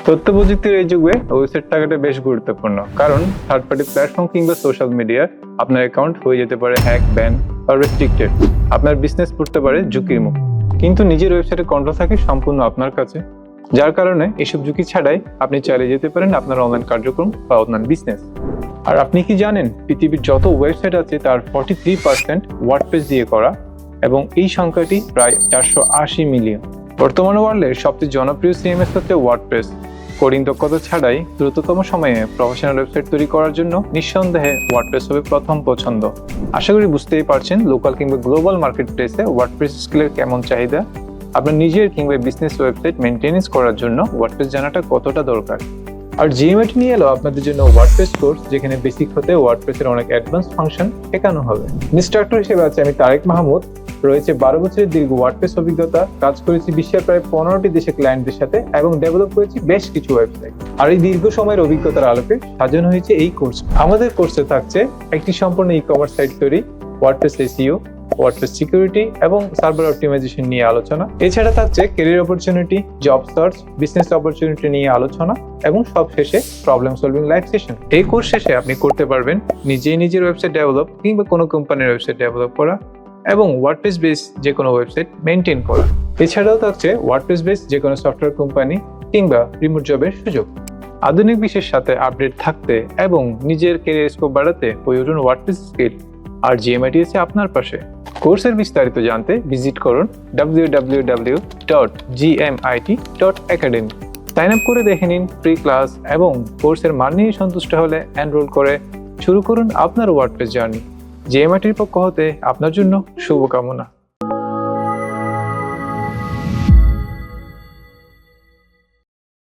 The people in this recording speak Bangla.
তথ্য প্রযুক্তির এই যুগে ওয়েবসাইট থাকাটা বেশ গুরুত্বপূর্ণ, কারণ থার্ড পার্টি প্ল্যাটফর্ম কিংবা সোশ্যাল মিডিয়া আপনার অ্যাকাউন্ট হয়ে যেতে পারে হ্যাক, ব্যান বা রেস্ট্রিক্টেড। আপনার বিজনেস পড়তে পারে ঝুঁকির মুখ, কিন্তু নিজের ওয়েবসাইটে কন্ট্রোল থাকে সম্পূর্ণ আপনার কাছে, যার কারণে এসব ঝুঁকি ছাড়াই আপনি চালিয়ে যেতে পারেন আপনার অনলাইন কার্যক্রম বা অনলাইন বিজনেস। আর আপনি কি জানেন, পৃথিবীর যত ওয়েবসাইট আছে তার 43% ওয়ার্ডপ্রেস দিয়ে করা, এবং এই সংখ্যাটি প্রায় 480 মিলিয়ন। বর্তমান ওয়ার্ল্ডের সবচেয়ে জনপ্রিয় সিএমএস হচ্ছে ওয়ার্ডপ্রেস। কোডিং দক্ষতা ছাড়াই দ্রুততম সময়ে প্রফেশনাল ওয়েবসাইট তৈরি করার জন্য নিঃসন্দেহে ওয়ার্ডপ্রেস হবে প্রথম পছন্দ। আশা করি বুঝতেই পারছেন লোকাল কিংবা গ্লোবাল মার্কেট প্লেসে ওয়ার্ডপ্রেস স্কিলের কেমন চাহিদা। আপনার নিজের কিংবা বিজনেস ওয়েবসাইট মেনটেনেন্স করার জন্য ওয়ার্ডপ্রেস জানাটা কতটা দরকার। আর জিএমআইটি নিয়ে এলো আপনাদের জন্য ওয়ার্ডপ্রেস কোর্স, যেখানে বেসিক হতে ওয়ার্ডপ্রেসের অনেক অ্যাডভান্স ফাংশন শেখানো হবে। ইনস্ট্রাক্টর হিসেবে আছে আমি তারেক মাহমুদ। রয়েছে 12 বছরের দীর্ঘ ওয়ার্ডপ্রেস অভিজ্ঞতা, কাজ করেছি বিশ্বের প্রায় 15টি দেশে ক্লায়েন্টদের সাথে এবং ডেভেলপ করেছি বেশ কিছু ওয়েবসাইট। আর এই দীর্ঘ সময়ের অভিজ্ঞতার আলোকে সাজানো হয়েছে এই কোর্স। আমাদের কোর্সে থাকছে একটি সম্পূর্ণ ই-কমার্স সাইট তৈরি, ওয়ার্ডপ্রেস এসইও, ওয়ার্ডপ্রেস সিকিউরিটি এবং সার্ভার অপটিমাইজেশন নিয়ে আলোচনা। এছাড়া থাকছে career opportunity, job search, business opportunity নিয়ে আলোচনা এবং সবশেষে প্রবলেম সলভিং লাইভ সেশন। এই কোর্স শেষে আপনি করতে পারবেন নিজের ওয়েবসাইট ডেভেলপ কিংবা কোনো কোম্পানির ওয়েবসাইট ডেভেলপ করা এবং ওয়ার্ডপ্রেস বেস যে কোনো ওয়েবসাইট মেনটেন করা। এছাড়াও থাকছে ওয়ার্ডপ্রেস বেস যে কোনো সফটওয়্যার কোম্পানি কিংবা রিমোট জবের সুযোগ। আধুনিক বিশ্বের সাথে আপডেট থাকতে এবং নিজের ক্যারিয়ার স্কোপ বাড়াতে প্রয়োজন ওয়ার্ডপ্রেস স্কিল, আর জিএমআইটি আছে আপনার পাশে। কোর্সের বিস্তারিত জানতে ভিজিট করুন www.gmit.academy। সাইন আপ করে দেখে নিন ফ্রি ক্লাস এবং কোর্সের মান নিয়ে সন্তুষ্ট হলে এনরোল করে শুরু করুন আপনার ওয়ার্ডপ্রেস জার্নি। জিএমআইটির পক্ষ হতে আপনার জন্য শুভকামনা।